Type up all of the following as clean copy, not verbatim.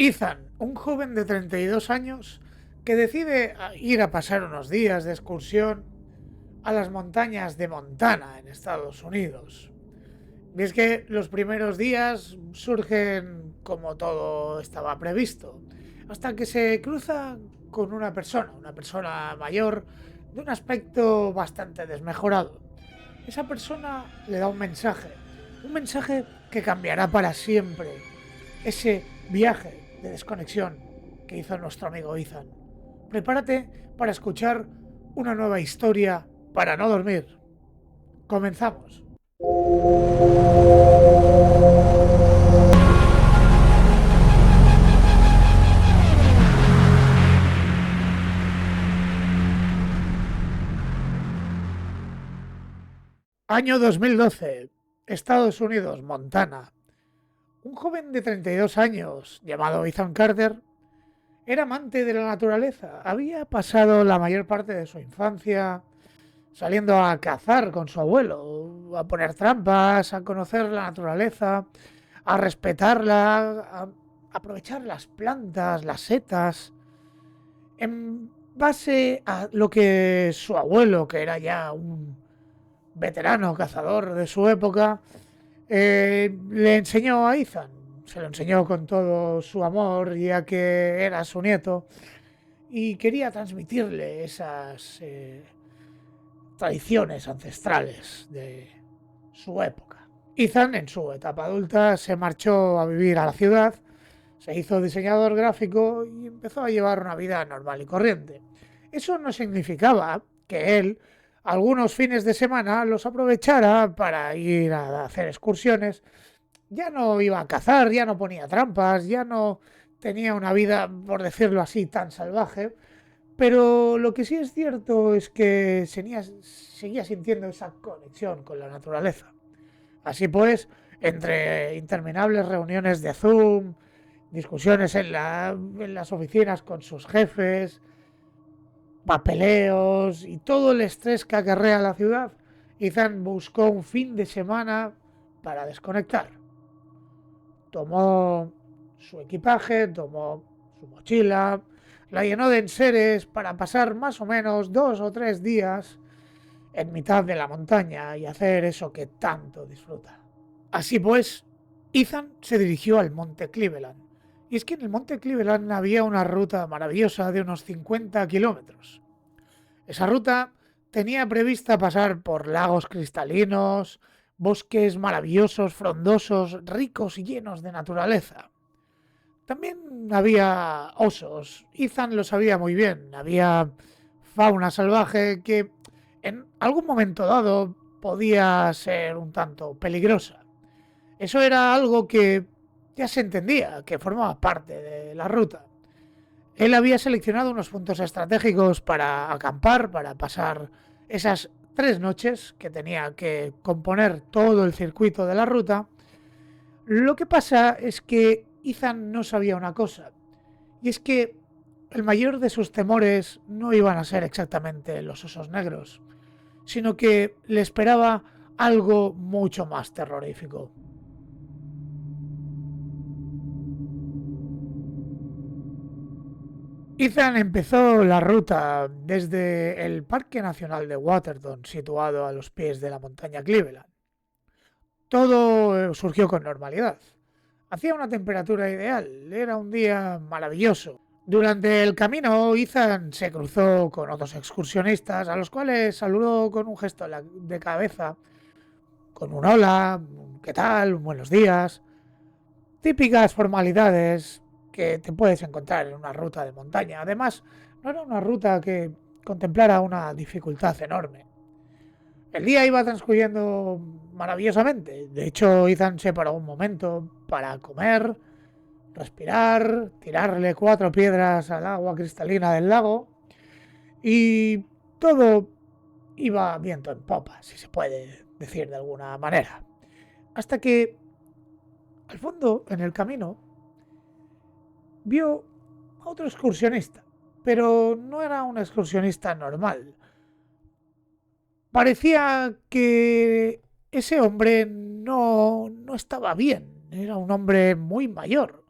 Ethan, un joven de 32 años que decide ir a pasar unos días de excursión a las montañas de Montana, en Estados Unidos. Y es que los primeros días surgen como todo estaba previsto, hasta que se cruza con una persona mayor de un aspecto bastante desmejorado. Esa persona le da un mensaje que cambiará para siempre ese viaje de desconexión que hizo nuestro amigo Ethan. Prepárate para escuchar una nueva historia para no dormir. Comenzamos. Año 2012. Estados Unidos, Montana. Un joven de 32 años, llamado Ethan Carter, era amante de la naturaleza. Había pasado la mayor parte de su infancia saliendo a cazar con su abuelo, a poner trampas, a conocer la naturaleza, a respetarla, a aprovechar las plantas, las setas, en base a lo que su abuelo, que era ya un veterano cazador de su época, le enseñó a Ethan. Se lo enseñó con todo su amor, ya que era su nieto, y quería transmitirle esas tradiciones ancestrales de su época. Ethan, en su etapa adulta, se marchó a vivir a la ciudad, se hizo diseñador gráfico y empezó a llevar una vida normal y corriente. Eso no significaba que él algunos fines de semana los aprovechara para ir a hacer excursiones. Ya no iba a cazar, ya no ponía trampas, ya no tenía una vida, por decirlo así, tan salvaje. Pero lo que sí es cierto es que seguía sintiendo esa conexión con la naturaleza. Así pues, entre interminables reuniones de Zoom, discusiones en las oficinas con sus jefes, papeleos y todo el estrés que acarrea la ciudad, Ethan buscó un fin de semana para desconectar. Tomó su equipaje, tomó su mochila, la llenó de enseres para pasar más o menos 2 o 3 días en mitad de la montaña y hacer eso que tanto disfruta. Así pues, Ethan se dirigió al Monte Cleveland. Y es que en el Monte Cleveland había una ruta maravillosa de unos 50 kilómetros. Esa ruta tenía prevista pasar por lagos cristalinos, bosques maravillosos, frondosos, ricos y llenos de naturaleza. También había osos. Ethan lo sabía muy bien. Había fauna salvaje que en algún momento dado podía ser un tanto peligrosa. Eso era algo que ya se entendía, que formaba parte de la ruta. Él había seleccionado unos puntos estratégicos para acampar, para pasar esas 3 noches que tenía que componer todo el circuito de la ruta. Lo que pasa es que Ethan no sabía una cosa, y es que el mayor de sus temores no iban a ser exactamente los osos negros, sino que le esperaba algo mucho más terrorífico. Ethan empezó la ruta desde el Parque Nacional de Waterton, situado a los pies de la montaña Cleveland. Todo surgió con normalidad. Hacía una temperatura ideal, era un día maravilloso. Durante el camino, Ethan se cruzó con otros excursionistas, a los cuales saludó con un gesto de cabeza, con un hola, un qué tal, un buenos días. Típicas formalidades que te puedes encontrar en una ruta de montaña. Además, no era una ruta que contemplara una dificultad enorme. El día iba transcurriendo maravillosamente. De hecho, Ethan se paró un momento para comer, respirar, tirarle 4 piedras al agua cristalina del lago y todo iba viento en popa, si se puede decir de alguna manera. Hasta que, al fondo, en el camino, vio a otro excursionista, pero no era un excursionista normal. Parecía que ese hombre no estaba bien, era un hombre muy mayor.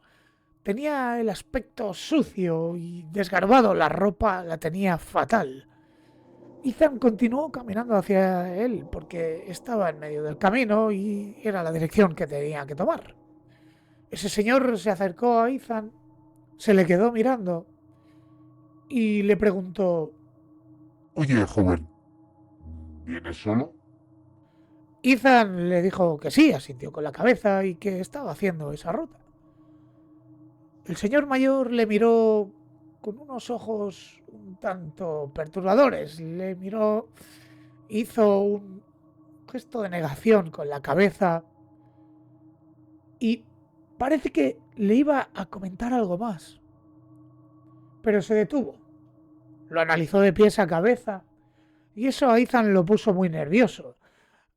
tenía el aspecto sucio y desgarbado, la ropa la tenía fatal. Ethan continuó caminando hacia él porque estaba en medio del camino y era la dirección que tenía que tomar. Ese señor se acercó a Ethan, se le quedó mirando y le preguntó. Oye, joven, ¿vienes solo? Ethan le dijo que sí, asintió con la cabeza y que estaba haciendo esa ruta. El señor mayor le miró con unos ojos un tanto perturbadores. Le miró, hizo un gesto de negación con la cabeza y parece que le iba a comentar algo más. Pero se detuvo. Lo analizó de pies a cabeza y eso a Ethan lo puso muy nervioso.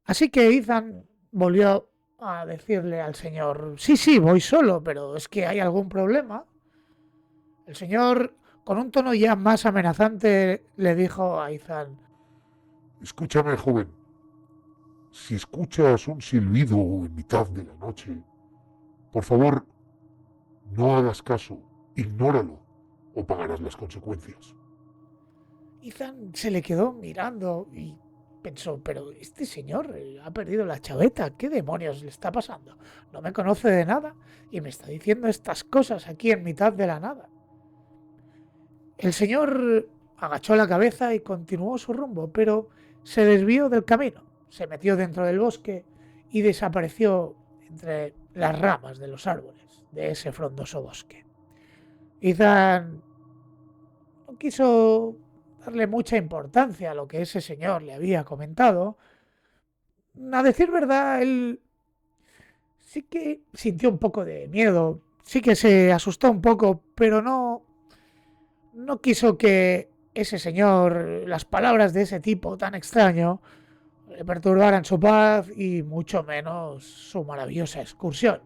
Así que Ethan volvió a decirle al señor, sí, sí, voy solo, pero es que hay algún problema. El señor, con un tono ya más amenazante, le dijo a Ethan, Escúchame, joven. Si escuchas un silbido en mitad de la noche, por favor, no hagas caso, ignóralo o pagarás las consecuencias. Ethan se le quedó mirando y pensó, pero este señor ha perdido la chaveta, ¿qué demonios le está pasando? No me conoce de nada y me está diciendo estas cosas aquí en mitad de la nada. El señor agachó la cabeza y continuó su rumbo, pero se desvió del camino, se metió dentro del bosque y desapareció entre las ramas de los árboles de ese frondoso bosque. Ethan no quiso darle mucha importancia a lo que ese señor le había comentado. A decir verdad, él sí que sintió un poco de miedo, sí que se asustó un poco, pero no quiso que ese señor, las palabras de ese tipo tan extraño, le perturbaran su paz y mucho menos su maravillosa excursión.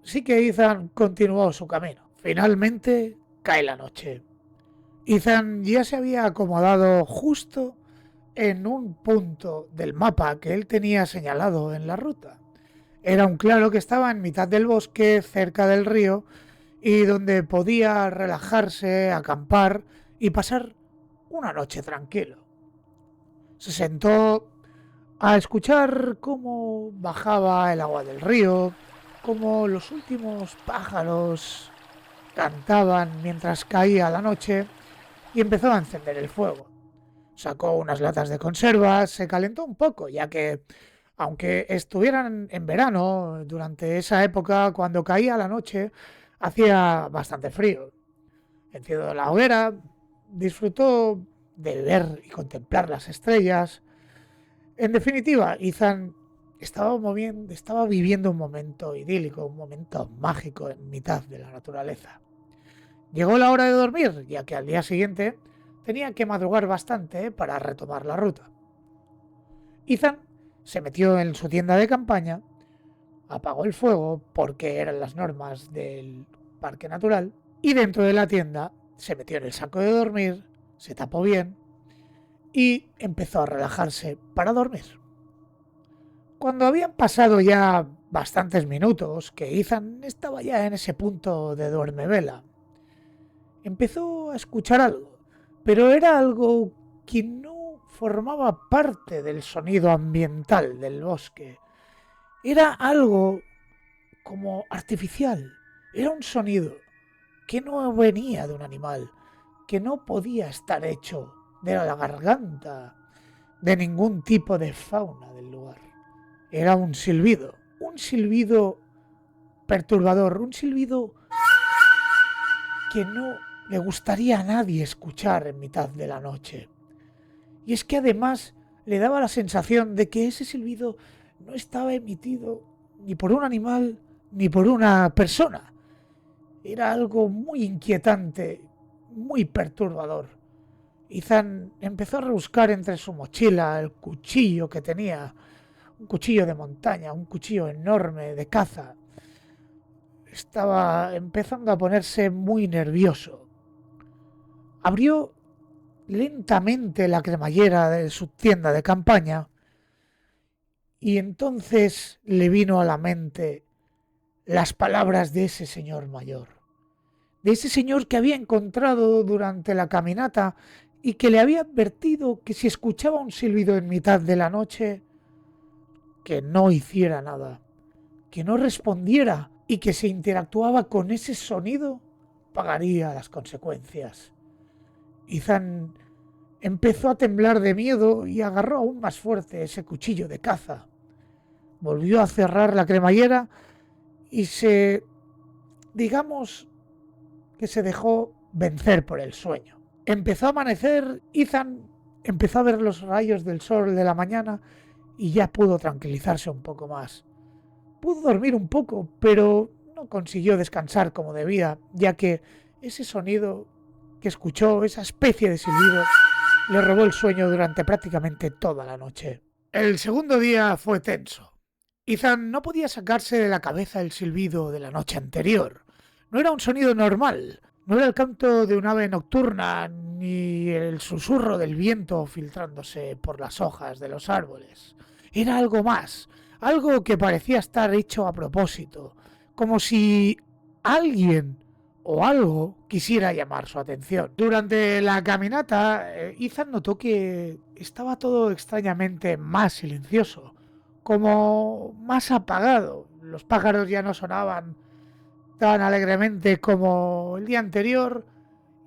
Así que Ethan continuó su camino. Finalmente cae la noche. Ethan ya se había acomodado justo en un punto del mapa que él tenía señalado en la ruta. Era un claro que estaba en mitad del bosque, cerca del río, y donde podía relajarse, acampar y pasar una noche tranquilo. Se sentó a escuchar cómo bajaba el agua del río, cómo los últimos pájaros cantaban mientras caía la noche y empezó a encender el fuego. Sacó unas latas de conservas, se calentó un poco, ya que, aunque estuvieran en verano, durante esa época, cuando caía la noche, hacía bastante frío. Encendió la hoguera, disfrutó de ver y contemplar las estrellas. En definitiva, Ethan estaba viviendo un momento idílico, un momento mágico en mitad de la naturaleza. Llegó la hora de dormir, ya que al día siguiente tenía que madrugar bastante para retomar la ruta. Ethan se metió en su tienda de campaña, apagó el fuego porque eran las normas del parque natural, y dentro de la tienda se metió en el saco de dormir, se tapó bien y empezó a relajarse para dormir. Cuando habían pasado ya bastantes minutos, que Ethan estaba ya en ese punto de duermevela, empezó a escuchar algo, pero era algo que no formaba parte del sonido ambiental del bosque. Era algo como artificial. Era un sonido que no venía de un animal, que no podía estar hecho de la garganta de ningún tipo de fauna del lugar. Era un silbido perturbador, un silbido que no le gustaría a nadie escuchar en mitad de la noche. Y es que además le daba la sensación de que ese silbido no estaba emitido ni por un animal ni por una persona. Era algo muy inquietante, muy perturbador. Ethan empezó a rebuscar entre su mochila el cuchillo que tenía, un cuchillo de montaña, un cuchillo enorme de caza. Estaba empezando a ponerse muy nervioso. Abrió lentamente la cremallera de su tienda de campaña y entonces le vino a la mente las palabras de ese señor mayor. de ese señor que había encontrado durante la caminata y que le había advertido que si escuchaba un silbido en mitad de la noche, que no hiciera nada, que no respondiera y que si interactuaba con ese sonido, pagaría las consecuencias. Ethan empezó a temblar de miedo y agarró aún más fuerte ese cuchillo de caza. Volvió a cerrar la cremallera y digamos que se dejó vencer por el sueño. Empezó a amanecer, Ethan empezó a ver los rayos del sol de la mañana y ya pudo tranquilizarse un poco más. Pudo dormir un poco, pero no consiguió descansar como debía, ya que ese sonido que escuchó, esa especie de silbido, le robó el sueño durante prácticamente toda la noche. El segundo día fue tenso. Ethan no podía sacarse de la cabeza el silbido de la noche anterior. No era un sonido normal, no era el canto de un ave nocturna, ni el susurro del viento filtrándose por las hojas de los árboles. Era algo más, algo que parecía estar hecho a propósito, como si alguien o algo quisiera llamar su atención. Durante la caminata, Ethan notó que estaba todo extrañamente más silencioso, como más apagado. Los pájaros ya no sonaban tan alegremente como el día anterior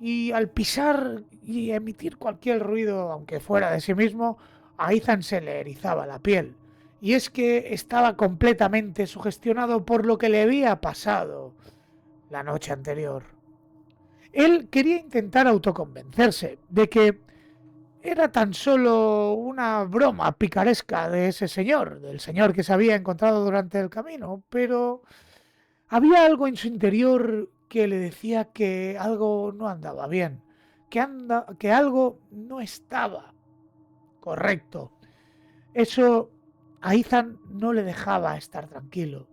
y al pisar y emitir cualquier ruido, aunque fuera de sí mismo, a Ethan se le erizaba la piel. Y es que estaba completamente sugestionado por lo que le había pasado la noche anterior. Él quería intentar autoconvencerse de que era tan solo una broma picaresca de ese señor, del señor que se había encontrado durante el camino, pero había algo en su interior que le decía que algo no andaba bien, que algo no estaba correcto. Eso a Ethan no le dejaba estar tranquilo.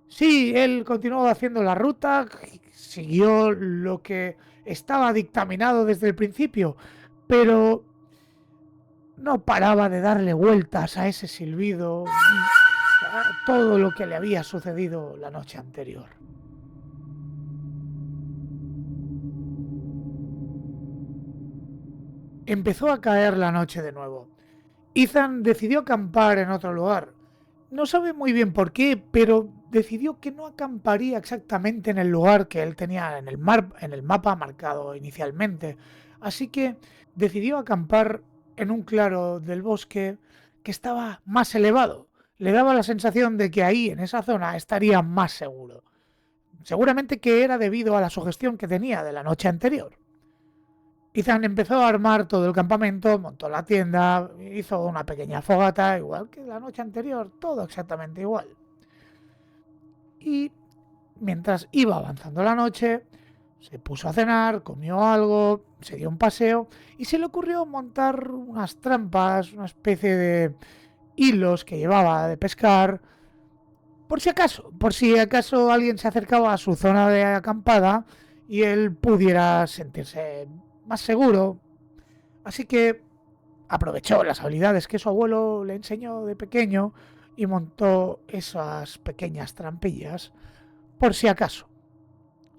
Sí, él continuó haciendo la ruta, siguió lo que estaba dictaminado desde el principio, pero no paraba de darle vueltas a ese silbido y a todo lo que le había sucedido la noche anterior. Empezó a caer la noche de nuevo. Ethan decidió acampar en otro lugar. No sabe muy bien por qué, pero decidió que no acamparía exactamente en el lugar que él tenía en el mapa marcado inicialmente. Así que decidió acampar en un claro del bosque que estaba más elevado. Le daba la sensación de que ahí, en esa zona, estaría más seguro. Seguramente que era debido a la sugestión que tenía de la noche anterior. Ethan empezó a armar todo el campamento, montó la tienda, hizo una pequeña fogata, igual que la noche anterior, todo exactamente igual. Y mientras iba avanzando la noche, se puso a cenar, comió algo, se dio un paseo y se le ocurrió montar unas trampas, una especie de hilos que llevaba de pescar, por si acaso alguien se acercaba a su zona de acampada y él pudiera sentirse más seguro. Así que aprovechó las habilidades que su abuelo le enseñó de pequeño y montó esas pequeñas trampillas por si acaso.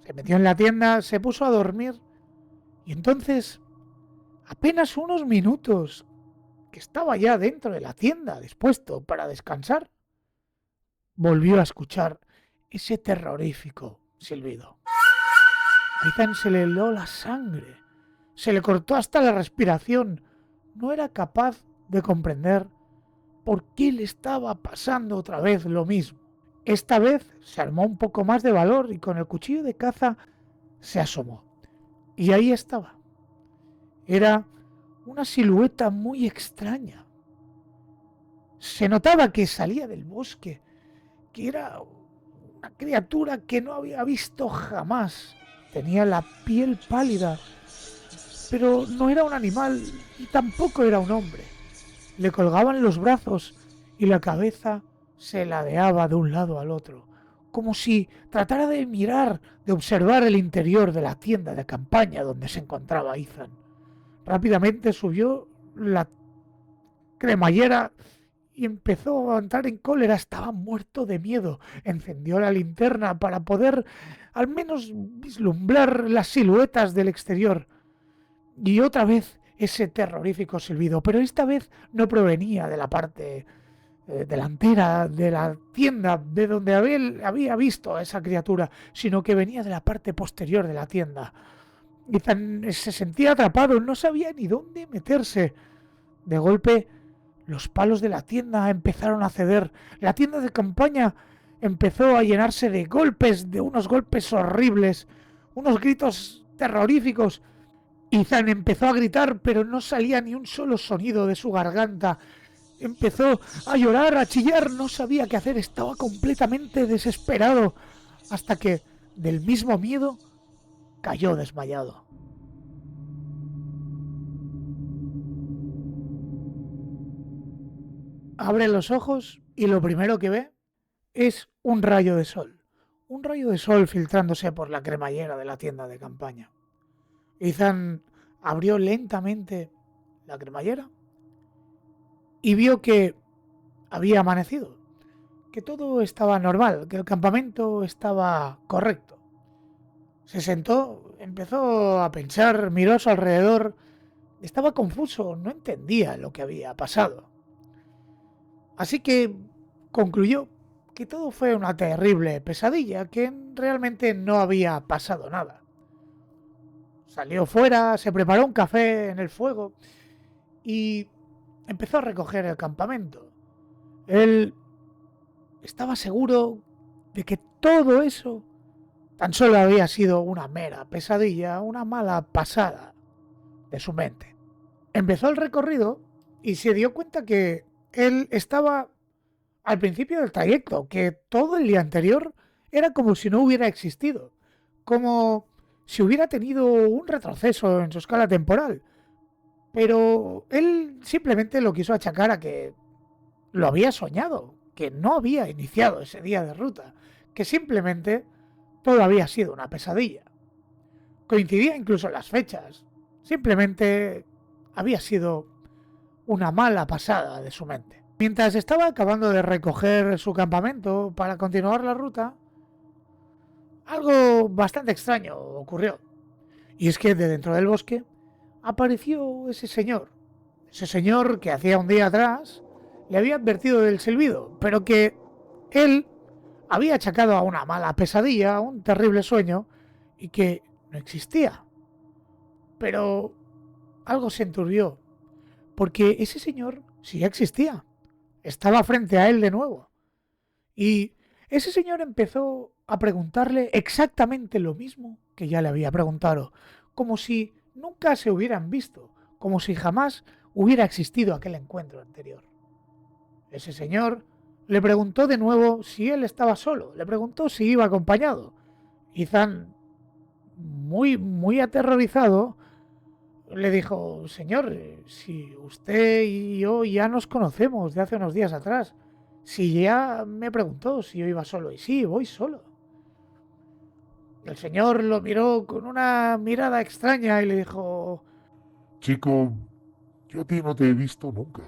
Se metió en la tienda, se puso a dormir y entonces, apenas unos minutos que estaba ya dentro de la tienda dispuesto para descansar, volvió a escuchar ese terrorífico silbido. A Ethan se le heló la sangre, se le cortó hasta la respiración. No era capaz de comprender por qué le estaba pasando otra vez lo mismo. Esta vez se armó un poco más de valor y con el cuchillo de caza se asomó. Y ahí estaba. Era una silueta muy extraña. Se notaba que salía del bosque, que era una criatura que no había visto jamás. Tenía la piel pálida, pero no era un animal y tampoco era un hombre. Le colgaban los brazos y la cabeza se ladeaba de un lado al otro, como si tratara de mirar, de observar el interior de la tienda de campaña donde se encontraba Ethan. Rápidamente subió la cremallera y empezó a entrar en cólera. Estaba muerto de miedo. Encendió la linterna para poder al menos vislumbrar las siluetas del exterior. Y otra vez ese terrorífico silbido, pero esta vez no provenía de la parte delantera de la tienda de donde había visto a esa criatura, sino que venía de la parte posterior de la tienda. Ethan se sentía atrapado, no sabía ni dónde meterse. De golpe, los palos de la tienda empezaron a ceder. La tienda de campaña empezó a llenarse de golpes, de unos golpes horribles, unos gritos terroríficos. Ethan empezó a gritar, pero no salía ni un solo sonido de su garganta. Empezó a llorar, a chillar, no sabía qué hacer, estaba completamente desesperado, hasta que, del mismo miedo, cayó desmayado. Abre los ojos y lo primero que ve es un rayo de sol. Un rayo de sol filtrándose por la cremallera de la tienda de campaña. Ethan abrió lentamente la cremallera y vio que había amanecido, que todo estaba normal, que el campamento estaba correcto. Se sentó, empezó a pensar, miró a su alrededor, estaba confuso, no entendía lo que había pasado. Así que concluyó que todo fue una terrible pesadilla, que realmente no había pasado nada. Salió fuera, se preparó un café en el fuego y empezó a recoger el campamento. Él estaba seguro de que todo eso tan solo había sido una mera pesadilla, una mala pasada de su mente. Empezó el recorrido y se dio cuenta que él estaba al principio del trayecto, que todo el día anterior era como si no hubiera existido, como si hubiera tenido un retroceso en su escala temporal. Pero él simplemente lo quiso achacar a que lo había soñado, que no había iniciado ese día de ruta, que simplemente todo había sido una pesadilla. Coincidía incluso en las fechas, simplemente había sido una mala pasada de su mente. Mientras estaba acabando de recoger su campamento para continuar la ruta, algo bastante extraño ocurrió. Y es que de dentro del bosque apareció ese señor que hacía un día atrás le había advertido del silbido, pero que él había achacado a una mala pesadilla, a un terrible sueño, y que no existía. Pero algo se enturbió, porque ese señor sí existía. Estaba frente a él de nuevo. Y ese señor empezó a preguntarle exactamente lo mismo que ya le había preguntado, como si nunca se hubieran visto, como si jamás hubiera existido aquel encuentro anterior. Ese señor le preguntó de nuevo si él estaba solo, le preguntó si iba acompañado. Ethan, muy aterrorizado, le dijo: señor, si usted y yo ya nos conocemos de hace unos días atrás, si ya me preguntó si yo iba solo, y sí, voy solo. El señor lo miró con una mirada extraña y le dijo: Chico, yo a ti no te he visto nunca.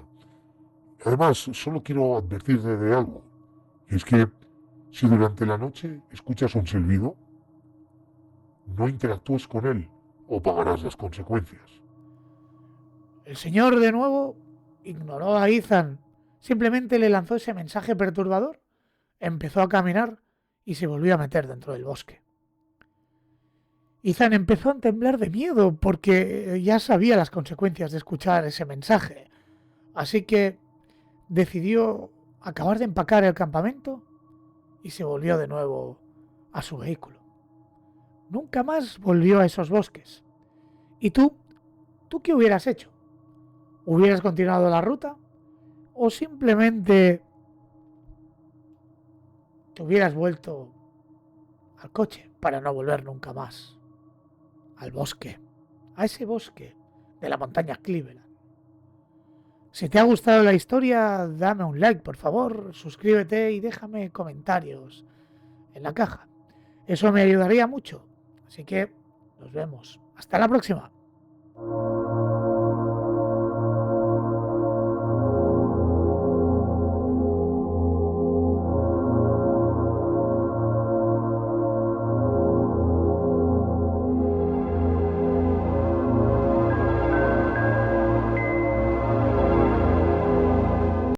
Además, solo quiero advertirte de algo. Y es que si durante la noche escuchas un silbido, no interactúes con él o pagarás las consecuencias. el señor de nuevo ignoró a Ethan, simplemente le lanzó ese mensaje perturbador, empezó a caminar y se volvió a meter dentro del bosque. Ethan empezó a temblar de miedo porque ya sabía las consecuencias de escuchar ese mensaje. Así que decidió acabar de empacar el campamento y se volvió de nuevo a su vehículo. Nunca más volvió a esos bosques. ¿Y tú? ¿Tú qué hubieras hecho? ¿Hubieras continuado la ruta? ¿O simplemente te hubieras vuelto al coche para no volver nunca más al bosque, a ese bosque de la montaña Cleveland? Si te ha gustado la historia, dame un like, por favor, suscríbete y déjame comentarios en la caja. Eso me ayudaría mucho. Así que nos vemos. Hasta la próxima.